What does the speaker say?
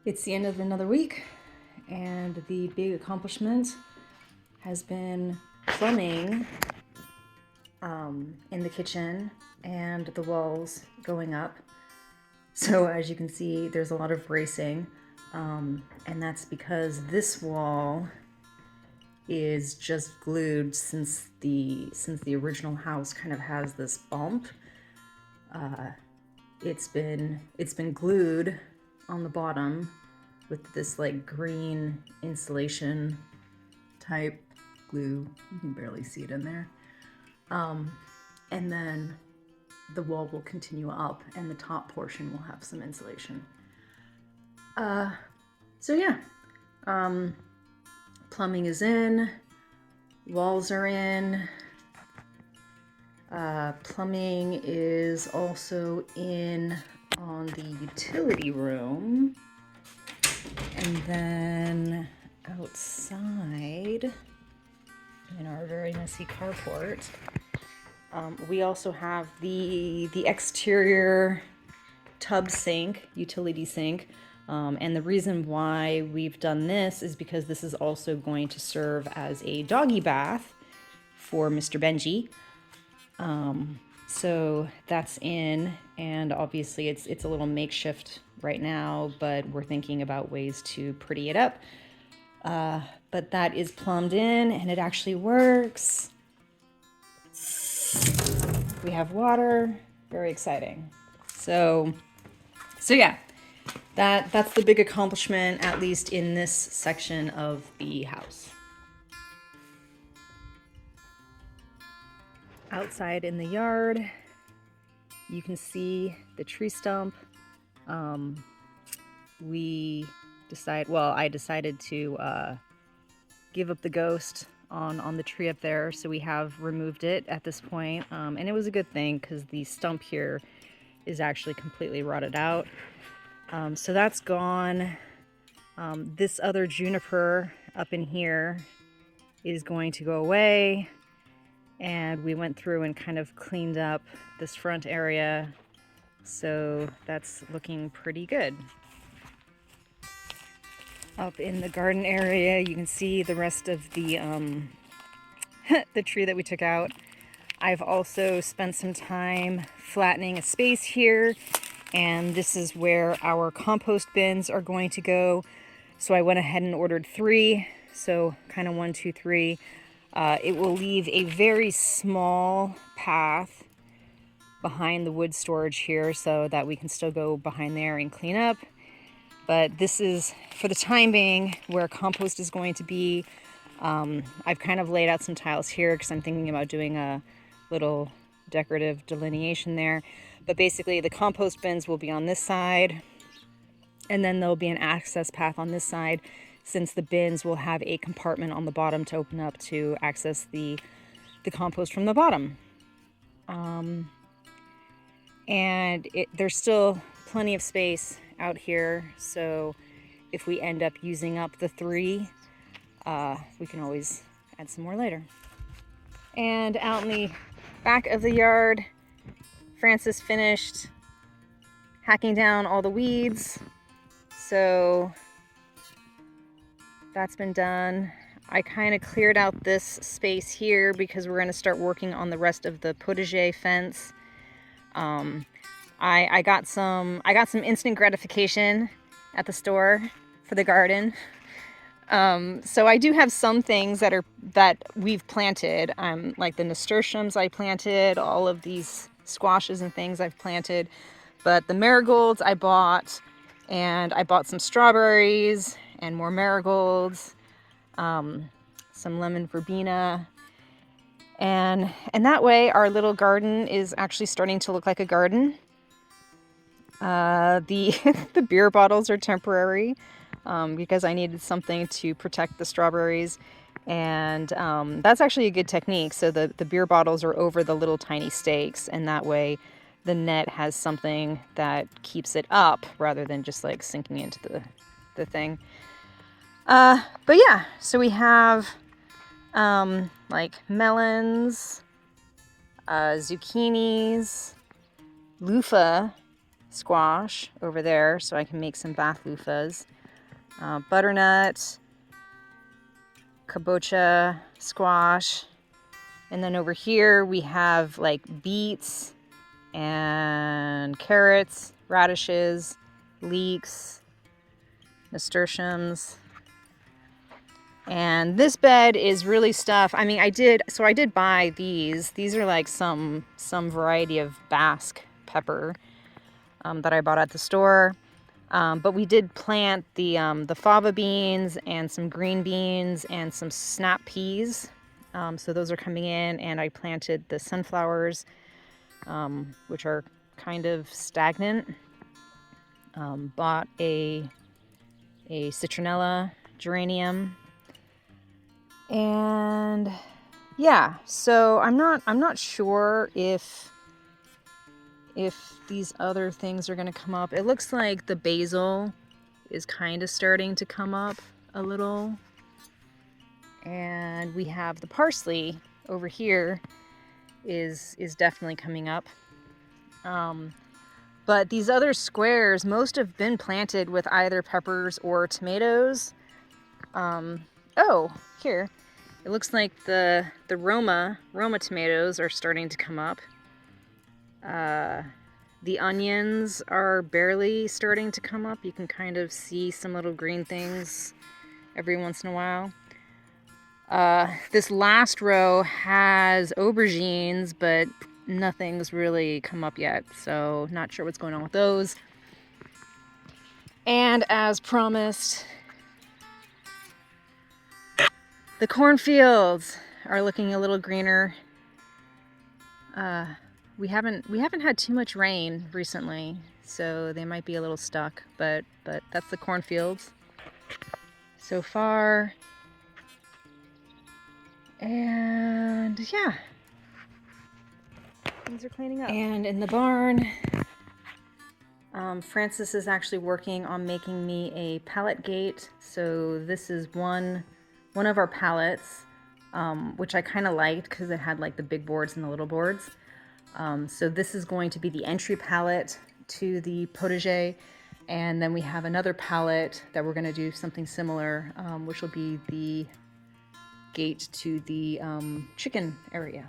It's the end of another week, and the big accomplishment has been plumbing in the kitchen and the walls going up. So as you can see, there's a lot of bracing, and that's because this wall is just glued since the original house kind of has this bump. It's been glued on the bottom with this like green insulation type glue. You can barely see it in there. And then the wall will continue up and the top portion will have some insulation. So yeah, plumbing is in, walls are in. Plumbing is also in on the utility room. And then outside in our very messy carport, we also have the exterior tub sink, utility sink. And the reason why we've done this is because this is also going to serve as a doggy bath for Mr. Benji. So that's in, and obviously it's a little makeshift right now, but we're thinking about ways to pretty it up. But that is plumbed in and it actually works. We have water, very exciting. So yeah, that's the big accomplishment, at least in this section of the house. Outside in the yard, you can see the tree stump. I decided to give up the ghost on the tree up there, so we have removed it at this point. And it was a good thing because the stump here is actually completely rotted out. So that's gone. This other juniper up in here is going to go away. And we went through and kind of cleaned up this front area, so that's looking pretty good. Up in the garden area, you can see the rest of the the tree that we took out. I've also spent some time flattening a space here, and this is where our compost bins are going to go. So I went ahead and ordered 3, so kind of 1, 2, 3. It will leave a very small path behind the wood storage here so that we can still go behind there and clean up. But this is, for the time being, where compost is going to be. I've kind of laid out some tiles here because I'm thinking about doing a little decorative delineation there. But basically the compost bins will be on this side, and then there'll be an access path on this side, since the bins will have a compartment on the bottom to open up to access the compost from the bottom. And there's still plenty of space out here, so if we end up using up the 3, we can always add some more later. And out in the back of the yard, Francis finished hacking down all the weeds, so that's been done. I kind of cleared out this space here because we're going to start working on the rest of the potager fence. I got some instant gratification at the store for the garden. So I do have some things that we've planted, like the nasturtiums I planted, all of these squashes and things I've planted, but the marigolds I bought, and I bought some strawberries and more marigolds, some lemon verbena, and that way our little garden is actually starting to look like a garden. The beer bottles are temporary because I needed something to protect the strawberries, and that's actually a good technique. So the beer bottles are over the little tiny stakes, and that way the net has something that keeps it up rather than just like sinking into the thing. But yeah, so we have like melons, zucchinis, loofah, squash over there so I can make some bath loofahs. Butternut, kabocha, squash, and then over here we have like beets and carrots, radishes, leeks, nasturtiums. And this bed is really stuff. I mean, I did buy these. These are like some variety of Basque pepper that I bought at the store. But we did plant the fava beans and some green beans and some snap peas. So those are coming in, and I planted the sunflowers, which are kind of stagnant. Bought a citronella geranium. And yeah, so I'm not sure if these other things are going to come up. It looks like the basil is kind of starting to come up a little. And we have the parsley over here is definitely coming up. But these other squares, most have been planted with either peppers or tomatoes. Oh, here. It looks like the Roma tomatoes are starting to come up. The onions are barely starting to come up. You can kind of see some little green things every once in a while. This last row has aubergines, but nothing's really come up yet, so not sure what's going on with those. And as promised, the cornfields are looking a little greener. We haven't had too much rain recently, so they might be a little stuck, but that's the cornfields so far. And yeah, things are cleaning up. And in the barn, Francis is actually working on making me a pallet gate. So this is one of our pallets, which I kind of liked because it had like the big boards and the little boards. So this is going to be the entry pallet to the potager. And then we have another pallet that we're going to do something similar, which will be the gate to the chicken area.